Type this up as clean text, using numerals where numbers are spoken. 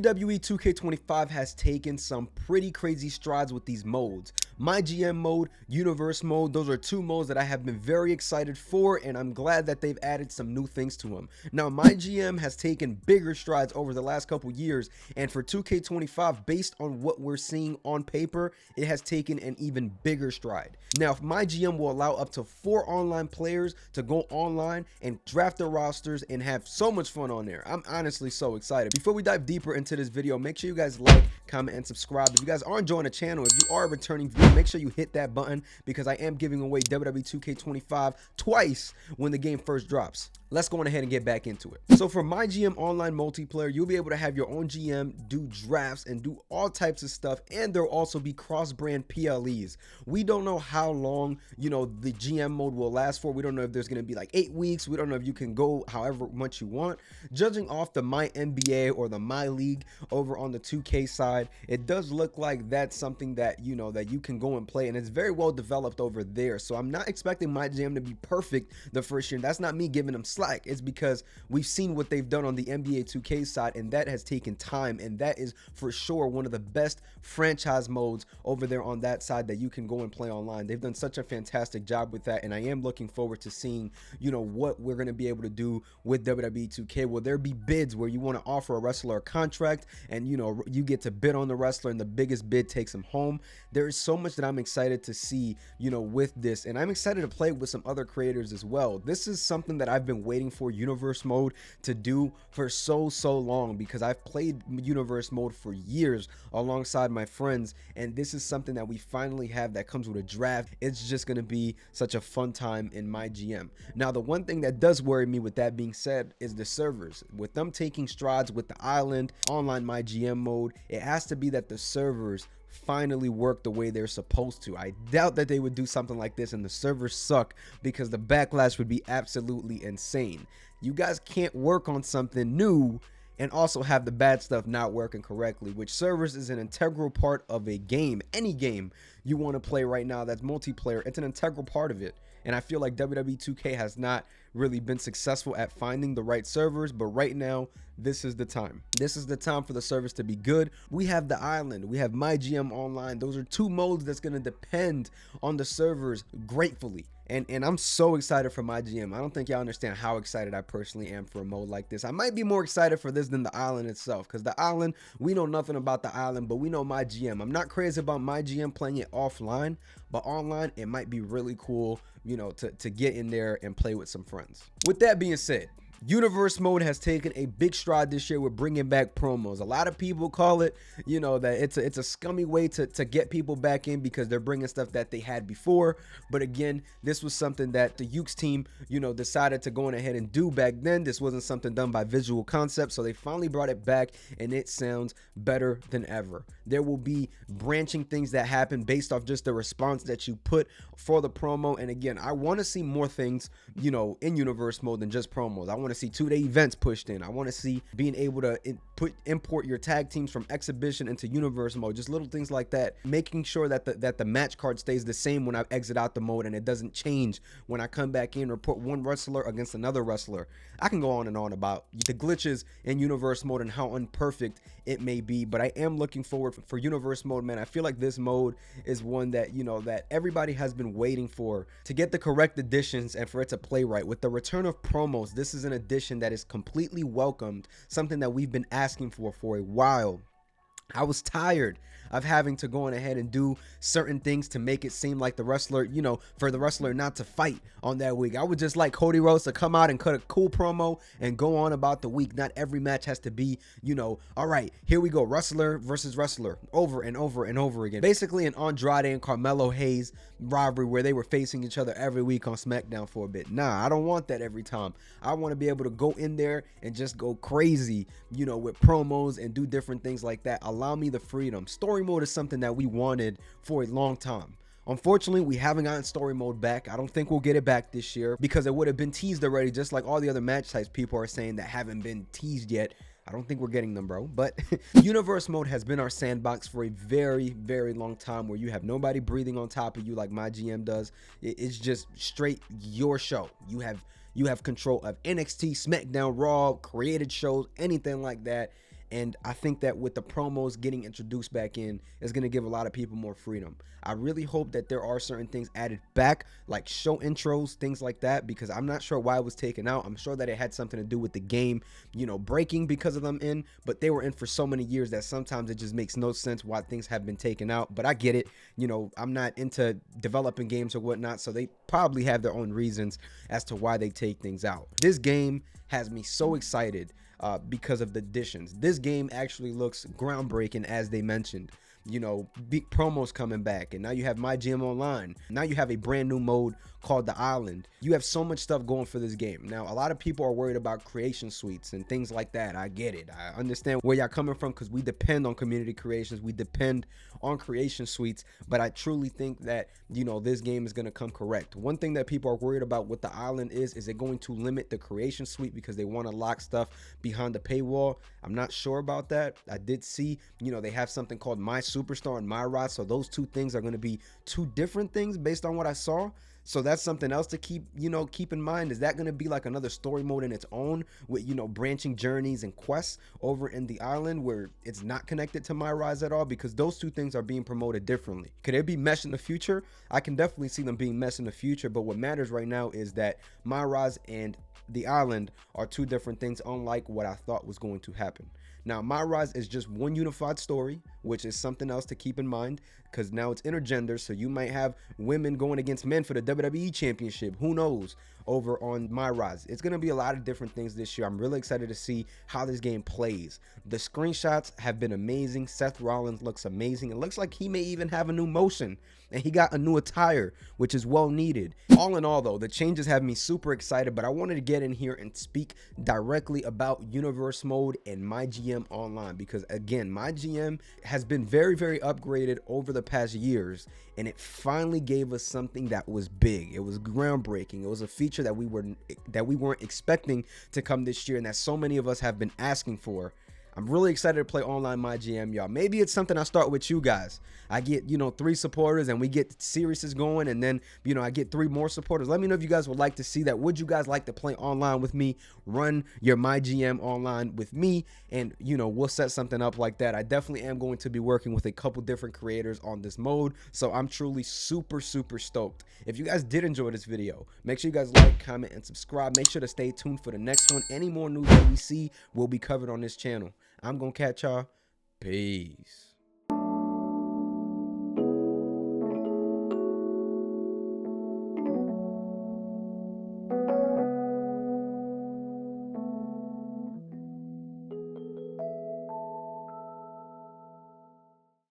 WWE 2K25 has taken some pretty crazy strides with these modes. MyGM mode, Universe mode, those are two modes that I have been very excited for, and I'm glad that they've added some new things to them. Now, MyGM has taken bigger strides over the last couple years, and for 2K25, based on what we're seeing on paper, it has taken an even bigger stride. Now, MyGM will allow up to 4 online players to go online and draft their rosters and have so much fun on there. I'm honestly so excited. Before we dive deeper into this video, make sure you guys like, comment, and subscribe. If you guys are enjoying the channel, if you are a returning viewer, make sure you hit that button because I am giving away WWE 2K25 twice when the game first drops. Let's go on ahead and get back into it. So for MyGM online multiplayer, you'll be able to have your own GM, do drafts, and do all types of stuff, and there'll also be cross-brand PLEs. We don't know how long, the GM mode will last for. We don't know if there's going to be like 8 weeks. We don't know if you can go however much you want. Judging off the My NBA or the My League over on the 2K side, it does look like that's something that, that you can go and play, and it's very well developed over there. So I'm not expecting MyGM to be perfect the first year. That's not me giving them slack. It's because we've seen what they've done on the NBA 2K side, and that has taken time, and that is for sure one of the best franchise modes over there on that side that you can go and play online. They've done such a fantastic job with that, and I am looking forward to seeing what we're going to be able to do with WWE 2K. Will there be bids where you want to offer a wrestler a contract and you get to bid on the wrestler and the biggest bid takes him home? There is so much that I'm excited to see with this, and I'm excited to play with some other creators as well. This is something that I've been waiting for Universe mode to do for so long, because I've played Universe mode for years alongside my friends, and this is something that we finally have that comes with a draft. It's just going to be such a fun time in MyGM. Now, the one thing that does worry me with that being said is the servers. With them taking strides with the island online MyGM mode, it has to be that the servers finally work the way they're supposed to. I doubt that they would do something like this and the servers suck, because the backlash would be absolutely insane. You guys can't work on something new and also have the bad stuff not working correctly, which servers is an integral part of a game. Any game you want to play right now that's multiplayer, it's an integral part of it. And I feel like WWE 2K has not really been successful at finding the right servers, but right now, this is the time. This is the time for the servers to be good. We have the island, we have MyGM online. Those are two modes that's going to depend on the servers gratefully. And I'm so excited for MyGM. I don't think y'all understand how excited I personally am for a mode like this. I might be more excited for this than the island itself, because the island, we know nothing about the island, but we know MyGM. I'm not crazy about MyGM playing it offline, but online it might be really cool, to get in there and play with some friends. With that being said, Universe mode has taken a big stride this year with bringing back promos. A lot of people call it, that it's a scummy way to get people back in because they're bringing stuff that they had before. But again, this was something that the Ukes team, decided to go on ahead and do back then. This wasn't something done by Visual Concept, so they finally brought it back, and it sounds better than ever. There will be branching things that happen based off just the response that you put for the promo. And again, I want to see more things, in Universe mode than just promos. I want to see 2-day events pushed in. I want to see being able to import your tag teams from exhibition into Universe mode, just little things like that, making sure that the match card stays the same when I exit out the mode and it doesn't change when I come back in or put one wrestler against another wrestler. I can go on and on about the glitches in Universe mode and how imperfect it may be, but I am looking forward for Universe mode, man. I feel like this mode is one that that everybody has been waiting for, to get the correct additions and for it to play right. With the return of promos, this is an addition that is completely welcomed, something that we've been asking for a while. I was tired of having to go on ahead and do certain things to make it seem like the wrestler, for the wrestler not to fight on that week. I would just like Cody Rhodes to come out and cut a cool promo and go on about the week. Not every match has to be, all right, here we go, wrestler versus wrestler over and over and over again. Basically an Andrade and Carmelo Hayes rivalry where they were facing each other every week on SmackDown for a bit. Nah, I don't want that every time. I want to be able to go in there and just go crazy, with promos and do different things like that. Allow me the freedom. Story mode is something that we wanted for a long time. Unfortunately, we haven't gotten story mode back. I don't think we'll get it back this year because it would have been teased already, just like all the other match types people are saying that haven't been teased yet. I don't think we're getting them, bro. But Universe mode has been our sandbox for a very long time, where you have nobody breathing on top of you like MyGM does. It's just straight your show. You have control of NXT, SmackDown, Raw, created shows, anything like that. And I think that with the promos getting introduced back in, it's going to give a lot of people more freedom. I really hope that there are certain things added back, like show intros, things like that, because I'm not sure why it was taken out. I'm sure that it had something to do with the game, you know, breaking because of them in, but they were in for so many years that sometimes it just makes no sense why things have been taken out. But I get it. You know, I'm not into developing games or whatnot, so they probably have their own reasons as to why they take things out. This game has me so excited because of the additions. This game actually looks groundbreaking, as they mentioned. You know, big promos coming back, and now you have MyGM Online. Now you have a brand new mode called the Island. You have so much stuff going for this game. Now, a lot of people are worried about creation suites and things like that. I get it. I understand where y'all coming from, because we depend on community creations. We depend on creation suites, but I truly think that, you know, this game is going to come correct. One thing that people are worried about with the Island is it going to limit the creation suite because they want to lock stuff behind the paywall? I'm not sure about that. I did see, you know, they have something called My Superstar and My Rod, so those two things are going to be two different things based on what I saw. So that's something else to keep in mind. Is that going to be like another story mode in its own with, you know, branching journeys and quests over in the Island where it's not connected to My Rise at all? Because those two things are being promoted differently. Could it be mesh in the future? I can definitely see them being mesh in the future, but what matters right now is that My Rise and the Island are two different things, unlike what I thought was going to happen. Now, My Rise is just one unified story, which is something else to keep in mind, because now it's intergender, so you might have women going against men for the WWE Championship. Who knows? Over on My Rise, it's going to be a lot of different things this year. I'm really excited to see how this game plays. The screenshots have been amazing. Seth Rollins looks amazing. It looks like he may even have a new motion, and he got a new attire, which is well needed. All in all, though, the changes have me super excited, but I wanted to get in here and speak directly about Universe Mode and MyGM Online, because again, MyGM has been very, very upgraded over the past years, and it finally gave us something that was big. It was groundbreaking. It was a feature that we weren't expecting to come this year, and that so many of us have been asking for. I'm really excited to play online MyGM, y'all. Maybe it's something I start with you guys. I get, you know, 3 supporters and we get series going, and then, you know, I get 3 more supporters. Let me know if you guys would like to see that. Would you guys like to play online with me? Run your MyGM online with me, and, you know, we'll set something up like that. I definitely am going to be working with a couple different creators on this mode, so I'm truly super, super stoked. If you guys did enjoy this video, make sure you guys like, comment, and subscribe. Make sure to stay tuned for the next one. Any more news that we see will be covered on this channel. I'm gonna catch y'all. Peace.